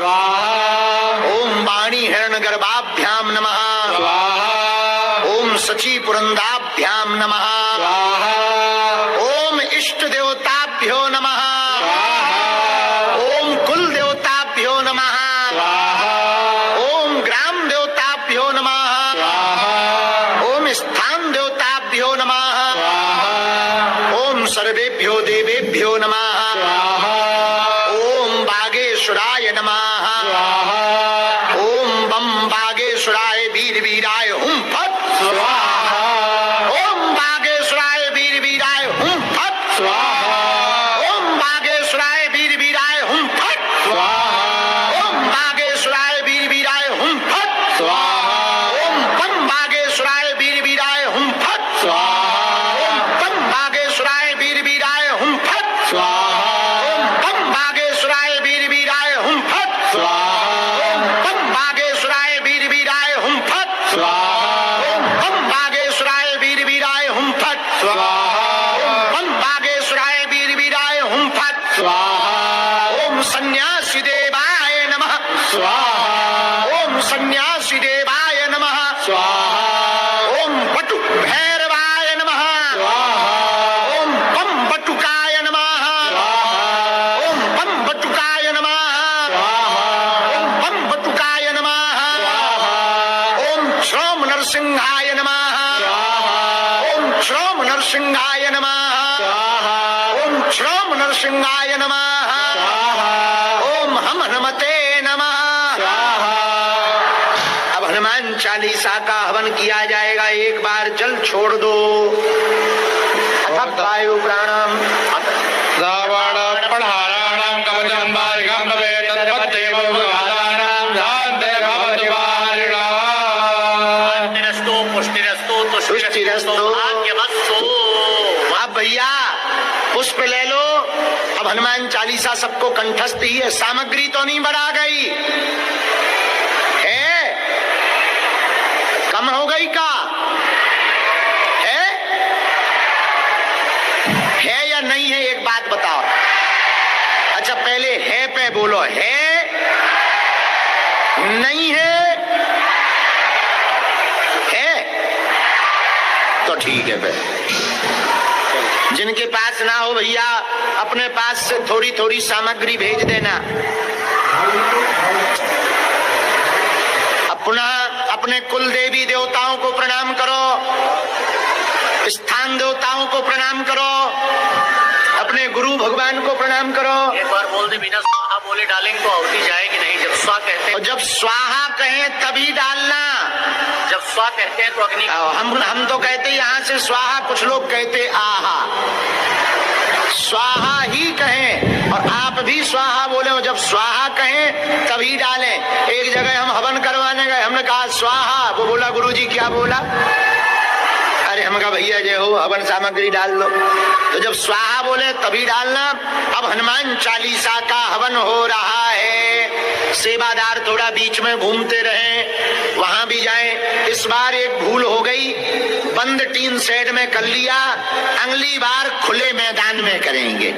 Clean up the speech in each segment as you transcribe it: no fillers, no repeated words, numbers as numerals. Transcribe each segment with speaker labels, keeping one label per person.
Speaker 1: स्वाहा।
Speaker 2: ओम वाणी हिरण्यगर्भाभ्याम नमः
Speaker 1: स्वाहा।
Speaker 2: ओम सची पुरंदाभ्याम नमः
Speaker 1: स्वाहा।
Speaker 2: ओम इष्ट देवताभ्यो नमः
Speaker 1: स्वाहा।
Speaker 2: ओम कुल देवताभ्यो नमः
Speaker 1: स्वाहा।
Speaker 2: ओम ग्राम देवताभ्यो नमः
Speaker 1: स्वाहा।
Speaker 2: ओम स्थान देवताभ्यो नमः
Speaker 1: स्वाहा।
Speaker 2: ओम सर्वेभ्यो देवेभ्यो नमः
Speaker 1: स्वाहा।
Speaker 2: ओम बागेश्वराय नमः
Speaker 1: स्वाहा।
Speaker 2: ओम बम बागेश्वराय वीर वीराय हुम फट
Speaker 1: स्वाहा।
Speaker 2: ओम बागेश्वराय वीर वीराय हुम फट
Speaker 1: स्वाहा।
Speaker 2: ओम बागेश्वराय वीर वीराय हुम फट
Speaker 1: स्वाहा।
Speaker 2: ओम बागेश्वराय वीर वीराय हुम फट
Speaker 1: स्वाहा।
Speaker 2: ओम बम बागेश्वराय वीर वीराय हुम फट
Speaker 1: स्वाहा।
Speaker 2: ओम बम बागेश्वराय वीर वीराय हुम फट
Speaker 1: स्वाहा।
Speaker 2: ओम बम बागेश्वराय वीर वीराय हुम फट
Speaker 1: स्वाहा।
Speaker 2: ओम बम बागेश्वराय वीर वीराय हुम फट
Speaker 1: स्वाहा।
Speaker 2: ओम बम बागेश्वराय वीर वीराय हुम फट
Speaker 1: स्वाहा।
Speaker 2: ओम बम बागेश्वराय वीर वीराय हुम फट
Speaker 1: स्वाहा।
Speaker 2: ओम सन्यासी देवाय नमः
Speaker 1: स्वाहा।
Speaker 2: ओम सन्यासी देवाय नमः
Speaker 1: स्वाहा।
Speaker 2: ओम बटु भैरवाय नमः
Speaker 1: स्वाहा।
Speaker 2: ओम बम बटुकाय नमः
Speaker 1: स्वाहा।
Speaker 2: ओम बम बटुकाय नमः
Speaker 1: स्वाहा।
Speaker 2: ओम बम बटुकाय नमः ओम श्रोम नरसिंहाय नमः
Speaker 1: स्वाहा।
Speaker 2: ओम श्रोम नरसिंहाय नमः
Speaker 1: स्वाहा।
Speaker 2: ओम श्रोम नरसिंहाय नमः
Speaker 1: स्वाहा।
Speaker 2: ओम हम हनुमते नमः।
Speaker 1: स्वाहा।
Speaker 2: अब हनुमान चालीसा का हवन किया जाएगा। एक बार जल छोड़ दो। अथ वायु प्राणाम
Speaker 1: रावण पढ़ाराणां कवचं मार्गं भवेत् तद्वत्तेव भगवानां शान्तिः भवति वारिणाम्।
Speaker 3: शान्तिरस्तु, पुष्टिरस्तु, तुष्टिरस्तु, भाग्यवस्तु।
Speaker 2: अब भैया पुष्प ले लो। अब हनुमान चालीसा सबको कंठस्थ ही है। सामग्री तो नहीं बढ़ा गई है, कम हो गई का है या नहीं है? एक बात बताओ। अच्छा पहले है पे बोलो। है नहीं है? तो ठीक है फिर। जिनके पास ना हो भैया अपने पास से थोड़ी थोड़ी सामग्री भेज देना। अपने कुल देवी देवताओं को प्रणाम करो, स्थान देवताओं को प्रणाम करो, अपने गुरु भगवान को प्रणाम करो।
Speaker 3: एक बार बोल दे बिना स्वाहा बोले डालेंगे तो आहुति जाएगी नहीं। जब स्वा कहते
Speaker 2: और
Speaker 3: हैं,
Speaker 2: जब स्वाहा कहें तभी डालना।
Speaker 3: जब स्वा कहते हैं तो अग्नि
Speaker 2: हम तो कहते यहाँ से स्वाहा, कुछ लोग कहते आहा। स्वाहा ही कहें और आप भी स्वाहा बोले। और जब स्वाहा कहें तभी डालें। एक जगह हम हवन करवाने गए, हमने कहा स्वाहा, वो बोला गुरुजी क्या बोला? अरे हम कहा भैया जय हो, हवन सामग्री डाल लो। तो जब स्वाहा बोले तभी डालना। अब हनुमान चालीसा का हवन हो रहा है। सेवादार थोड़ा बीच में घूमते रहें, वहां भी जाएं। इस बार एक भूल हो गई, बंद टीन शेड में कर लिया, अगली बार खुले मैदान में करेंगे।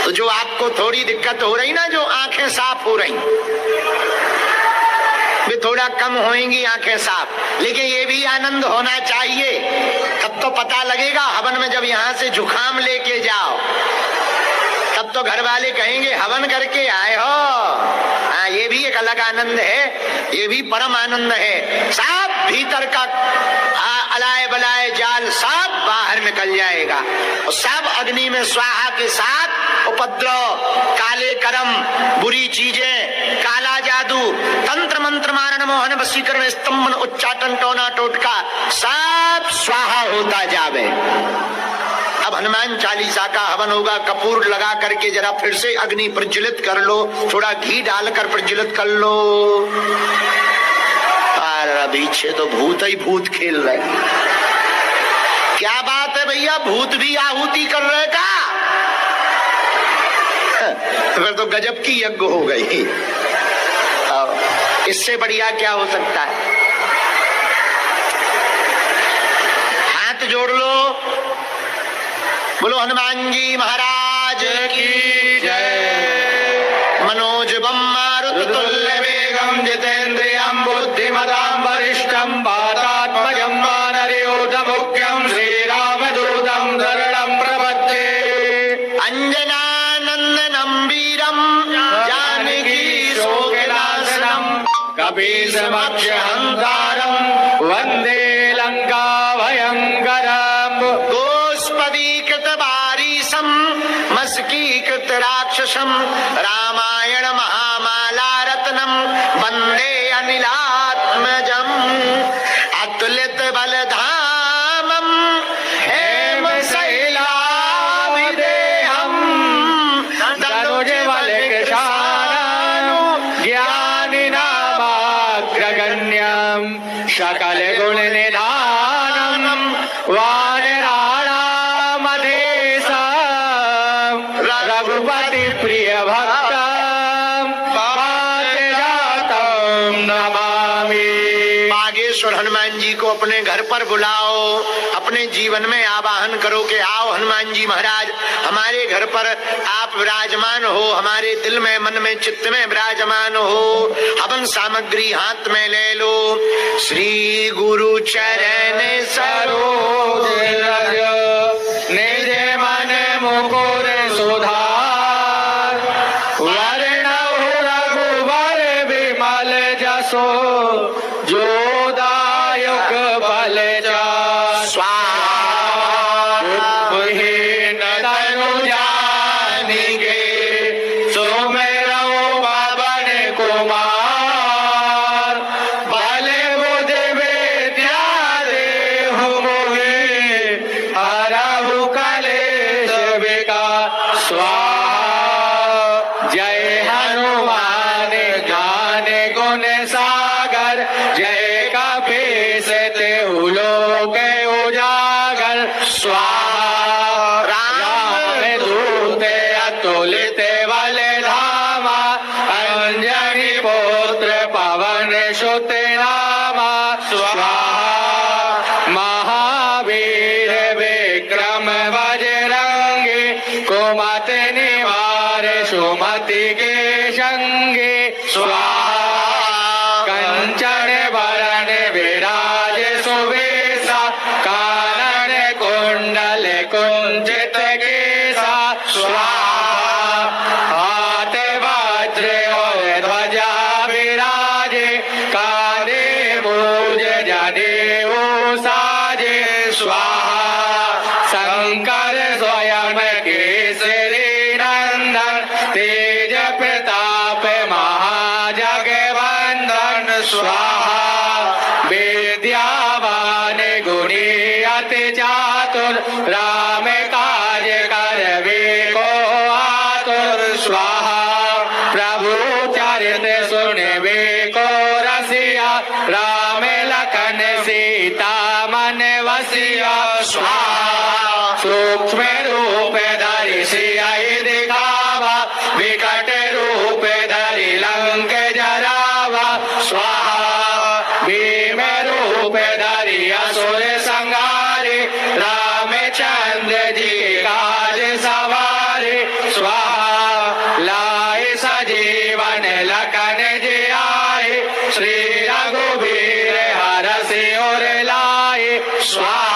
Speaker 2: तो जो आपको थोड़ी दिक्कत हो रही ना, जो आंखें साफ हो रही वे थोड़ा कम होंगी आंखें साफ, लेकिन ये भी आनंद होना चाहिए। तब तो पता लगेगा हवन में। जब यहाँ से जुखाम लेके जाओ तब तो घर वाले कहेंगे हवन करके आए हो। हाँ, ये भी एक अलग आनंद है, ये भी परम आनंद है। सब भीतर का अलाय बलाय जाल सब बाहर निकल जाएगा और सब अग्नि में स्वाहा के साथ उपद्रव, काले कर्म, बुरी चीजें, काला जादू, तंत्र मंत्र मारण मोहन वशीकरण स्तंभन उच्चाटन टोना टोटका सब स्वाहा होता जावे। अब हनुमान चालीसा का हवन होगा। कपूर लगा करके जरा फिर से अग्नि प्रज्वलित कर लो, थोड़ा घी डालकर प्रज्वलित कर लो। पीछे तो भूत ही भूत खेल रहे। क्या बात है भैया, भूत भी आहुति कर रहे का? फिर तो गजब की यज्ञ हो गई। इससे बढ़िया क्या हो सकता है? हाथ जोड़ लो, बोलो हनुमान जी महाराज की जय। मन
Speaker 1: श्रीमतां वरिष्ठं वातात्मजं वानरयोधमुख्यं श्रीरामदूतं शरणं प्रपद्ये।
Speaker 2: अंजनानंदनं वीरं जानकी शोकनाशनं
Speaker 1: कपीशमक्षहंतारं वन्दे लंका भयंकरम्।
Speaker 2: गोष्पदीकृतवारीशं मस्कीकृत राक्षसं रामायण महामाला रत्नं वन्दे अनिलात्मजम्। अतुलित बलधामं हेम शैलाविदेहं
Speaker 1: तनुज बलकृशानं ज्ञानिनामाग्रगण्यं सकल गुण निधानं वानराणामधेशं रघुपति प्रिय भक्तं पारिजातं नमामि।
Speaker 2: बागेश्वर हनुमान जी को अपने घर पर बुलाओ, अपने जीवन में आवाहन करो कि आओ हनुमान जी महाराज हमारे घर पर आप विराजमान हो, हमारे दिल में मन में चित्त में विराजमान हो। हवन सामग्री हाथ में ले लो। श्री गुरु चरण सरोज
Speaker 1: रज निज मन मुकुर सुधार वरणहु रघुवर विमल जसो जोदायक बल स्वाहीन तनु जानिके सुमेरौ पवन कुमार बल बुध विद्या देहु मोहि हरहु कलेश विकार स्वाहा। जय हनुमान ज्ञान गुण सागर जय कपीस तेहु लोक उजागर स्वाहा। राम दूत अतुलित बल धामा अंजनी पुत्र पवन सुत नामा स्वाहा। महावीर विक्रम बजरंगी कुमति निवार सुमति के संगे स्वाहा। कंचन वरण विराज सुवेशा कानन कुंडल कुंजित केसा स्वाहा। हाथ वज्र और ध्वजा विराजे कांधे मूज जनेऊ साजे स्वाहा। शंकर स्वयं केसरी नंदन तेज प्रताप महाजगवंदन स्वाहा। विद्यावान गुणी अति चातुर राम काज करवे को आतुर स्वाहा। प्रभु चरित सुनवे को रसिया राम लखन सीता मन वसिया स्वाहा। सूक्ष्म रूप धरि सियाहि दिखावा विकट रूप धरि लंक जरावा स्वाहा। भीम रूप धरि असुर संहारे रामचंद्र जी काज सवारे स्वाहा। लाए सजीवन लखन जी आए श्री रघुवीर हरषि उर लाए स्वाहा।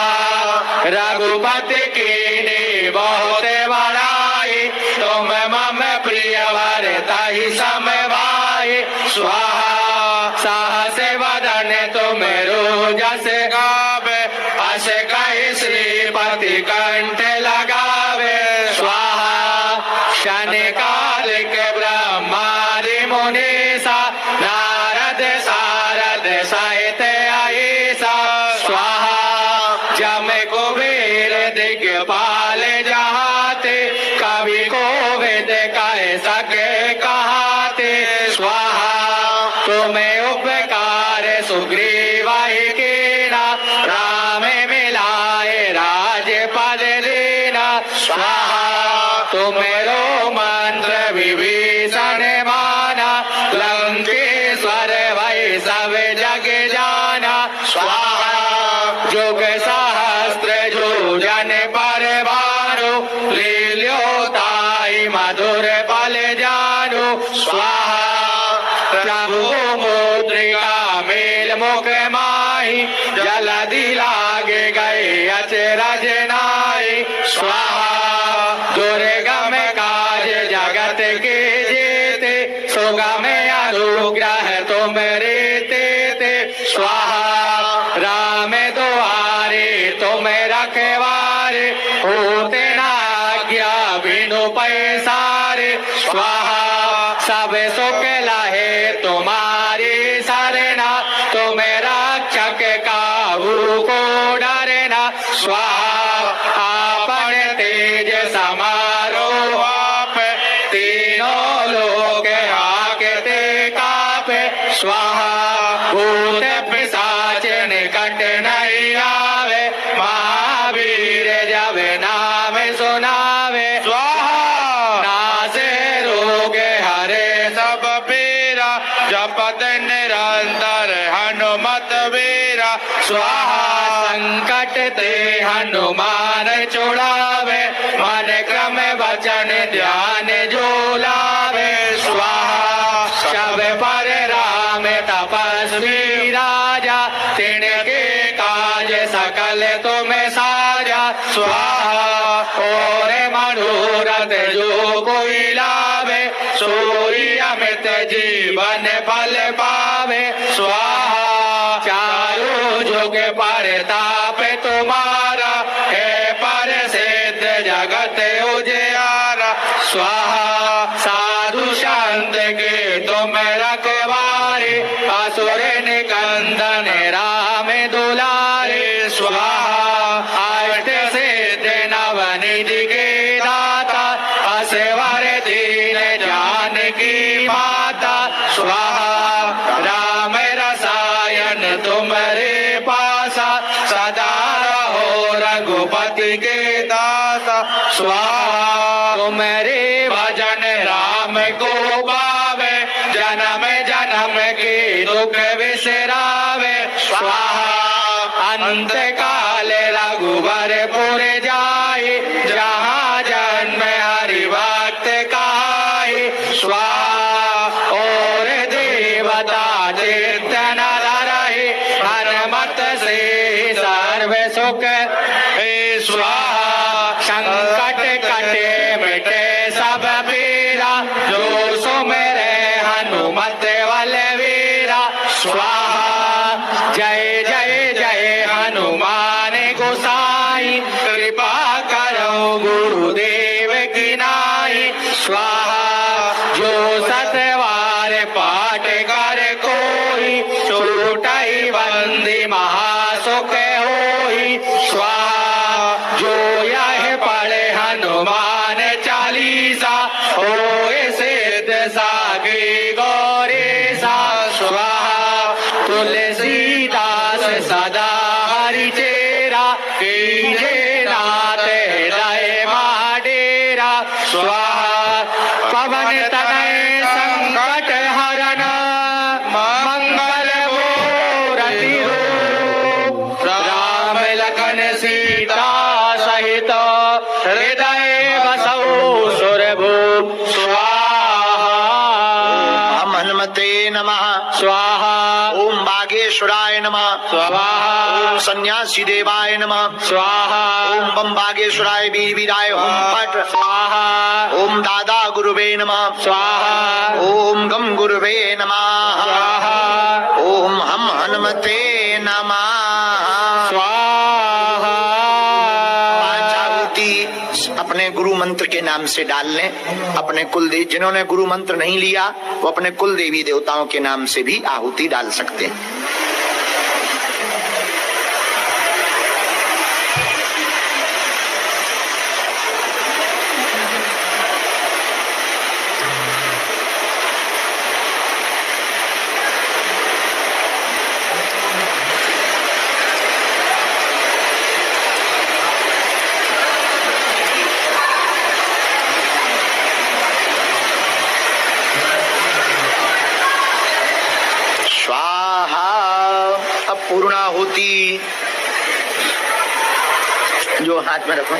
Speaker 1: रघुपति कीन्ही बहुत बड़ाई तुम मम प्रिय भरतहि सम भाई स्वाहा। साहस वदन तुम रोजस गावे अस कहि श्रीपति कंठ लगावे स्वाहा। शनिकालिक ब्रह्मादि मुनीसा नारद सारद सहित अहिसा स्वाहा। जम कुबेर दिग्पाल जहाते कवि कोविद कह सके कहाते स्वाहा। तुम्हें उपकार सुग्रीव ही कीना राम मिलाए राजपद दीना स्वाहा। तुम्हें मंत्र विभीषण माना लंकेश्वर वही सब जग जाना स्वाहा। जुग सहस्त्र जो जन पर भानु लील्योताई मधुर पल जानु स्वाहा। प्रभु मुद्रिका मेल मुख माही जल्दी लागे गए अचरज नाई स्वाहा दुर्गम काज जगत के जेते सुगम अनुग्रह तुम रीते ते स्वाहा राम द्वारे तुम रखवारे होते ना आज्ञा बिनु पैसारे स्वाहा सब सुख लहे तुम्हारी सरना तुम रक्षक काहू को डरना स्वाहा आपन तेज समारो आप तीनों लोक हाकते कापे स्वाहा भूत पिशाच निकट नहीं आवे महावीर जब नाम सुनावे स्वाहा नासे रोग हरे सब पीरा जपत निरंतर हनुमत वीरा स्वाहा संकट ते हनुमान छुड़ावे मन क्रम वचन ध्यान जो लावे स्वाहा शब पर राम तपस्वी राजा तिनके काज सकल तुम साजा स्वाहा और मनोरथ जो कोई लावे सोई अमित जीवन फल पावे स्वाहा चारों जुग पर ताप तुम्हारा है पर सिद्ध जगत उजियारा स्वाहा साधु संत के तुम रखवारे असुर निकंदन राम दुलारे स्वाहा अष्ट सिद्ध नवनिधि के दाता असवर दीन जानकी माता स्वाहा राम रसायन तुम्हारे पासा सदा रहो रघुपति के दासा स्वाहा तुम्हारे भजन राम को पावे जन्म जन्म के दुख विसरावे स्वाहा अंत काल रघुवर पुर जाए जहाँ जन्म हरि भक्त कहाए स्वाहा और देवता चित्त नर रहे हनुमत से सर्व सुख हे स्वाहा संकट कटे मिटे सब पीरा जो सुमेरे हनुमत बल वीरा स्वाहा जय जय जय हनुमान गोसाई कृपा करो गुरुदेव की नाई स्वाहा जो सतवार पाठ कर कोई छूटई बंदी महासुख होई स्वाहा जो यह पढ़े हनुमान चालीसा होए सिद्ध सागी गौरीसा स्वाहा तुलसीदास सदा हरि चेरा कीजे नाथ हृदय महाडेरा स्वाहा पवन तनय संकट हरण मंगल मूरति रूप राम लखन सीता सहित हृदय बसौ सुरभूप स्वाहा
Speaker 2: हम हनुमते नमः
Speaker 1: स्वाहा
Speaker 2: ओम बागेश्वराय नमः
Speaker 1: स्वाहा
Speaker 2: ओम सन्यासी देवाय नमः
Speaker 1: स्वाहा
Speaker 2: ओम बम बागेश्वराय वीर वीराय ओम फट
Speaker 1: स्वाहा
Speaker 2: ओम दादा गुरुवे नमः
Speaker 1: स्वाहा
Speaker 2: ओम गम गुरुवे नमः
Speaker 1: स्वाहा
Speaker 2: ओम हम हनुमते नमः
Speaker 1: स्वाहा
Speaker 2: पांचाहुति अपने गुरु मंत्र के नाम से डाल लें। अपने कुल देव जिन्होंने गुरु मंत्र नहीं लिया वो अपने कुल देवी देवताओं के नाम से भी आहुति डाल सकते हैं। पूर्णाहुति जो हाथ में रखो,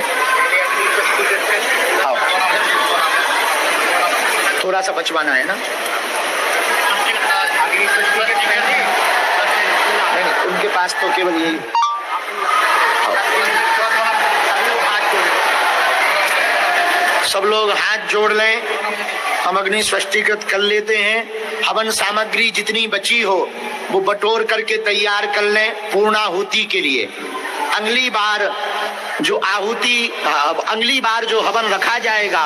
Speaker 2: आओ थोड़ा सा बचवाना है ना। नहीं, उनके पास तो केवल यही। सब लोग हाथ जोड़ लें, हम अग्नि स्वष्टिकृत कर लेते हैं। हवन सामग्री जितनी बची हो वो बटोर करके तैयार कर लें पूर्णाहुति के लिए। अगली बार जो हवन रखा जाएगा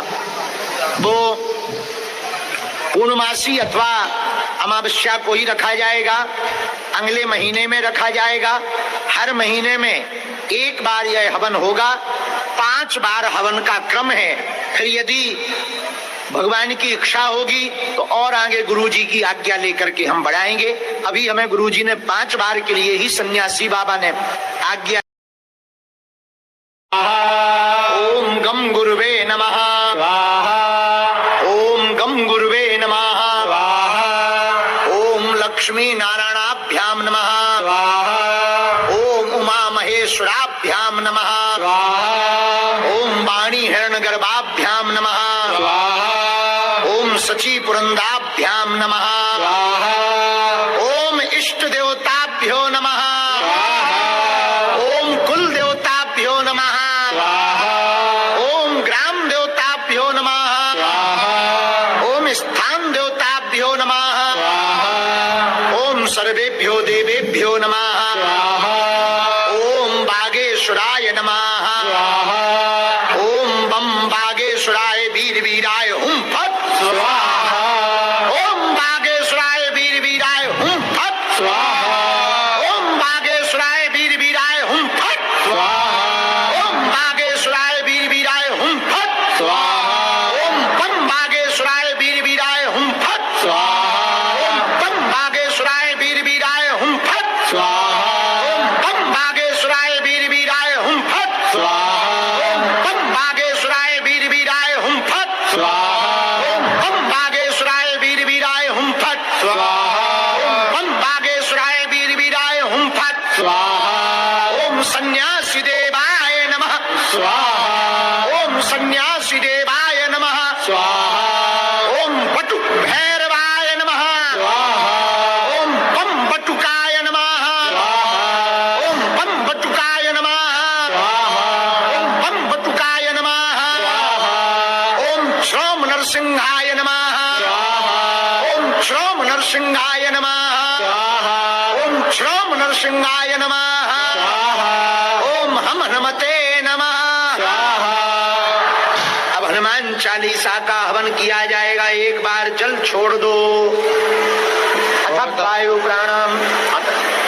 Speaker 2: वो पूर्णमासी अथवा अमावस्या को ही रखा जाएगा, अगले महीने में रखा जाएगा। हर महीने में एक बार यह हवन होगा, 5 बार हवन का क्रम है। फिर यदि भगवान की इच्छा होगी तो और आगे गुरुजी की आज्ञा लेकर के हम बढ़ाएंगे। अभी हमें गुरुजी ने 5 बार के लिए ही सन्यासी बाबा ने आज्ञा। ओम गम गुरुवे नमः, ओम गम गुरुवे नमः, ओम लक्ष्मी नारायणाभ्याम नमः, ओम उमा महेश्वराभ्याम नमः, ओम वाणी हिरण्यगर्भाभ्याम नमः, ओम सची पुरंदाभ्याम नमः, ओम इष्ट देवताभ्यो नमः, ओम कुल देवताभ्यो नमः, ओम ग्राम देवताभ्यो नमः, ओम स्थान देवताभ्यो नमः, ओम सर्वेभ्यो देवेभ्यो नमः, ओम बागेश्वराय नमः, ओम बम बागेश्वराय वीर वीराय हुम फट स्वाहा, ओम बागेश्वराय वीर वीराय हुम फट स्वाहा, ओम बागेश्वराय वीर वीराय हुम फट स्वाहा, ओम बागेश्वराय वीर वीराय हुम फट स्वाहा, ओम बम बागेश्वराय वीर वीराय हुम फट स्वाहा, ओम बम बागेश्वराय वीर वीराय हुम फट स्वाहा, ओम बम बागेश्वराय वीर वीराय हुम फट स्वाहा, ओम बम बागेश्वराय वीर वीराय हुम फट स्वाहा, ओम बम बागेश्वराय वीर वीराय हुम फट स्वाहा, ओम बम बागेश्वराय वीर वीराय हुम फट स्वाहा, ओम सन्यासी देवाय नमः स्वाहा, ओम सन्यासी देवाय नमः स्वाहा, ओम बटु भैरवाय नमः स्वाहा, ओम बम बटुकाय नमः स्वाहा, ओम बम बटुकाय नमः स्वाहा, ओम बम बटुकाय नमः स्वाहा, ओम श्रोम नरसिंहाय नमः स्वाहा, ओम श्रोम नरसिंहाय नमः स्वाहा, ओम श्रोम नरसिंहाय नमः स्वाहा, ओम हम हनुमते नमः स्वाहा। अब हनुमान चालीसा का हवन किया जाएगा। एक बार जल छोड़ दो। अथ वायु प्राणाम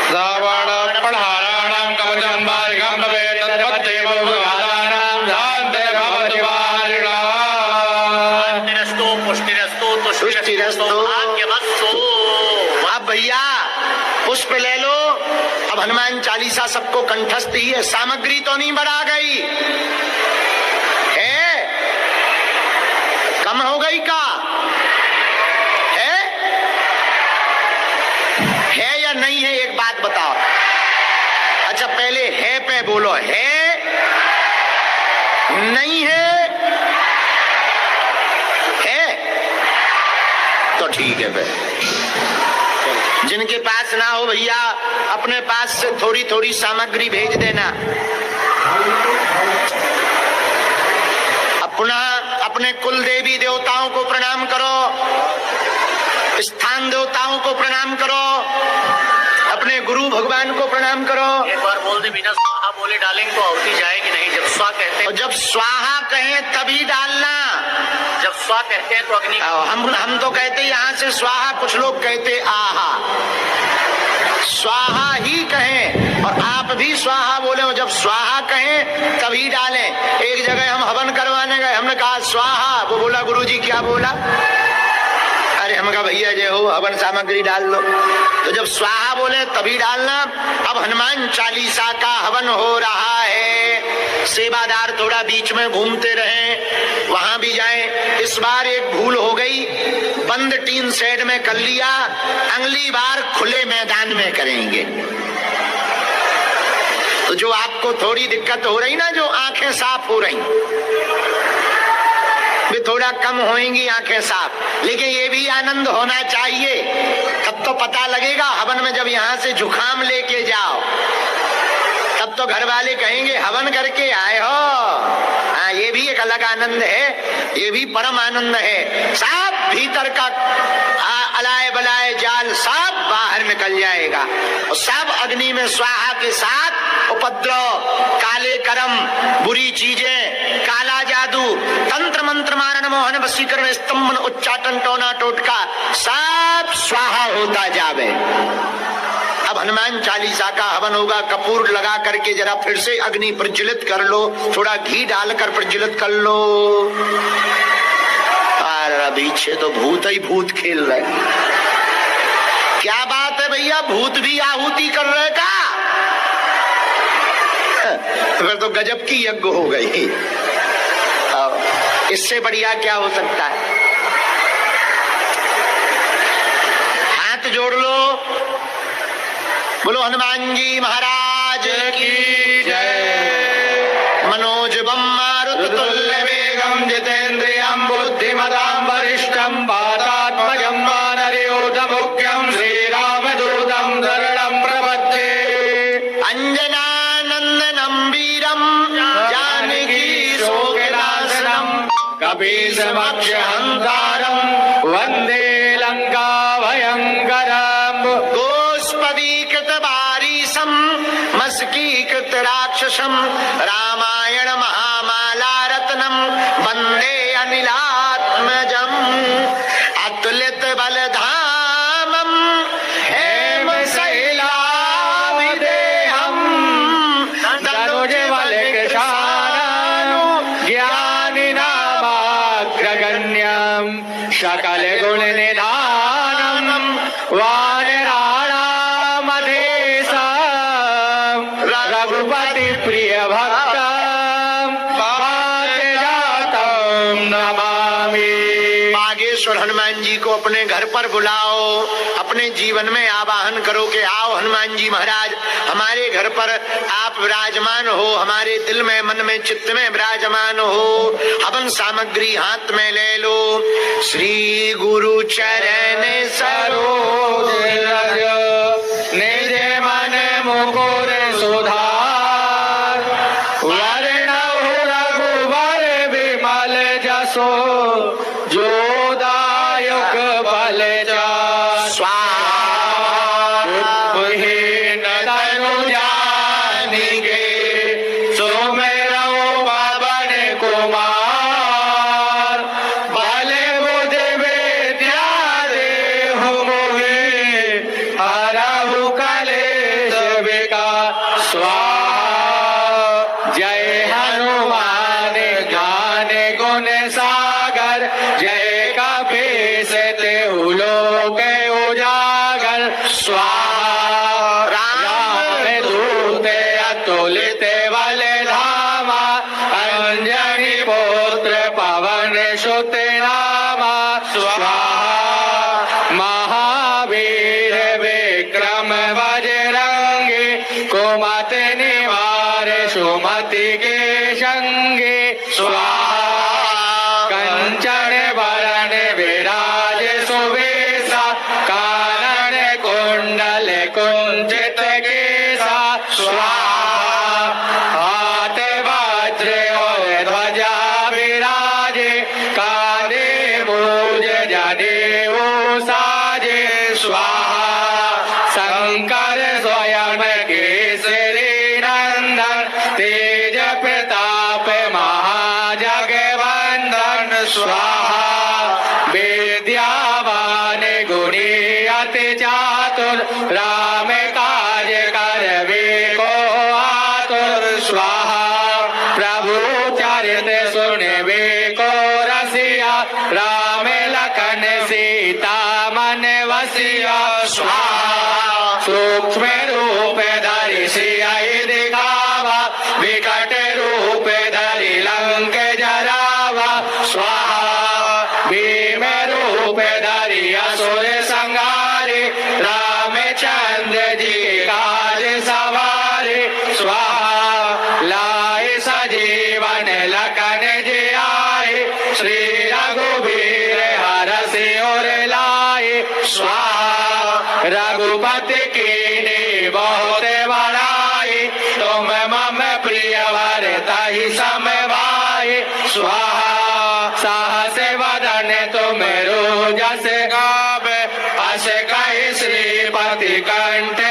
Speaker 1: रावण पढ़ाराणां कवचं मार्गं भवेत् तद्वत्तेव भगवानां शान्तिर्भवति वारिणाम्।
Speaker 3: शान्तिरस्तु, पुष्टिरस्तु, तुष्टिरस्तु, भाग्यवस्तु।
Speaker 2: अब भैया पुष्प ले लो। अब हनुमान चालीसा सबको कंठस्थ ही है, सामग्री तो नहीं बढ़ा गई है, कम हो गई का है या नहीं है? एक बात बताओ। अच्छा पहले है पे बोलो, है नहीं है? तो ठीक है फिर। जिनके पास ना हो भैया अपने पास से थोड़ी थोड़ी सामग्री भेज देना। अपने कुल देवी देवताओं को प्रणाम करो, स्थान देवताओं को प्रणाम करो, अपने गुरु भगवान को प्रणाम करो।
Speaker 3: एक बार बोल दे, बिना स्वाहा बोले डालेंगे तो आहुति जाएगी नहीं। जब स्वा कहते हैं,
Speaker 2: और जब स्वाहा कहें तभी डालना।
Speaker 3: जब स्वा कहते हैं तो अग्नि।
Speaker 2: हम तो कहते यहाँ से स्वाहा, कुछ लोग कहते आहा। स्वाहा ही कहें और आप भी स्वाहा बोले। और जब स्वाहा कहें तभी डालें। एक जगह हम हवन करवाने गए, हमने कहा स्वाहा, वो बोला गुरुजी क्या बोला? अरे हम कहा भैया जय हो, हवन सामग्री डाल लो। तो जब स्वाहा बोले तभी डालना। अब हनुमान चालीसा का हवन हो रहा है, सेवादार थोड़ा बीच में घूमते रहें, वहां भी जाएं। इस बार एक भूल हो गई, बंद टीन शेड में कर लिया, अगली बार खुले मैदान में करेंगे। तो जो आपको थोड़ी दिक्कत हो रही ना, जो आंखें साफ हो रही, भी थोड़ा कम होंगी आंखें साफ, लेकिन ये भी आनंद होना चाहिए। तब तो पता लगेगा हवन में जब यहाँ से जुखाम लेके जाओ, तब तो घर वाले कहेंगे हवन करके आए हो। हाँ, ये भी एक अलग आनंद है, ये भी परम आनंद है। सब भीतर का अलाय बलाय जाल सब बाहर निकल जाएगा और सब अग्नि में स्वाहा के साथ उपद्रव, काले कर्म, बुरी चीजें, काला जादू, तंत्र मंत्र, मारण मोहन, वशीकरण, स्तंभन, उच्चाटन, टोना टोटका सब स्वाहा होता जावे। अब हनुमान चालीसा का हवन होगा, कपूर लगा करके जरा फिर से अग्नि प्रज्वलित कर लो, थोड़ा घी डालकर प्रज्वलित कर लो। और पीछे तो भूत ही भूत खेल रहे। क्या बात है भैया, भूत भी आहुति कर रहे का? फिर तो गजब की यज्ञ हो गई। इससे बढ़िया क्या हो सकता है? हाथ जोड़ लो, बोलो हनुमान जी महाराज की जय। मनोजवम मारुततुल्य वेगम जितेन्द्रियं बुद्धिमतां वरिष्ठं वातात्मजं वानरयूथमुख्यं श्रीरामदूतं शरणं प्रपद्ये। अंजनानन्दनं वीरं जानकी शोकनाशनं कपीशमक्षहंकारं वन्दे लंका भयंकरं। गोष्पदीकृत वारीशं मस्कीकृत राक्षसं रामायण महामाला रत्नं वन्दे अनिलात्मजं। अतुलित बलधामं हेम शैलाविदेहं तनुज बलकृशानं ज्ञानिनामाग्रगण्यं सकल गुण निधानं वानराणामधेशं रघुपति प्रिय भक्तं पारिजातं नमामि। बागेश्वर हनुमान जी को अपने घर पर बुलाओ, अपने जीवन में आवाहन करो कि आओ हनुमान जी महाराज, हमारे घर पर आप विराजमान हो, हमारे दिल में, मन में, चित्त में विराजमान हो। हवन सामग्री हाथ में ले लो। श्री गुरु चरण सरोज रज निज मन मुकुर सुधार। वरणहु रघुबर विमल जसो जो दायक बल जा। स्वाहाहीन तनु जानिके सुमिरौ पवन कुमार। बल बुद्धि विद्या देहु मोहि हरहु कलेश विकार। स्वाहा जय हनुमान ज्ञान गुण सागर। जय कपीस तेहु लोक उजागर। स्वाहा राम दूत अतुलित बल धामा। अंजनी पुत्र पवन सुत नामा। स्वाहा महावीर विक्रम बजरंगी। कुमति निवार सुमति के संगी। स्वाहा कंचन वरण विराज सुवेशा। कानन कुंडल कुंचित केसा। स्वाहा हाथ वज्र और ध्वजा विराजे। कांधे मूज जनेऊ साजे। स्वाहा शंकर स्वयं केसरी नंदन। तेज प्रताप महाजगवंदन। स्वाहा विद्यावान गुणी अति चातुर। राम काज करवे को आतुर। स्वाहा प्रभु चरित सुनवे को रसिया। राम लखन सीता मन वसिया। स्वाहा सूक्ष्म रूप धरि सियाहि दिखावा। विकट रूप धरि लंक जरावा। स्वाहा भीम रूप धरि असुर संहारे। रामचंद्र जी काज सवारे। स्वाहा लाए सजीवन लखन जी आए।
Speaker 1: श्री रघुवीर हरषि उर लाए स्वाहा रघुपति कीन्ही बहुत बड़ाई तुम मम प्रिय भरतहि सम भाई स्वाहा साहस वदन तुम रोजस गावे अस कहि श्रीपति कंठ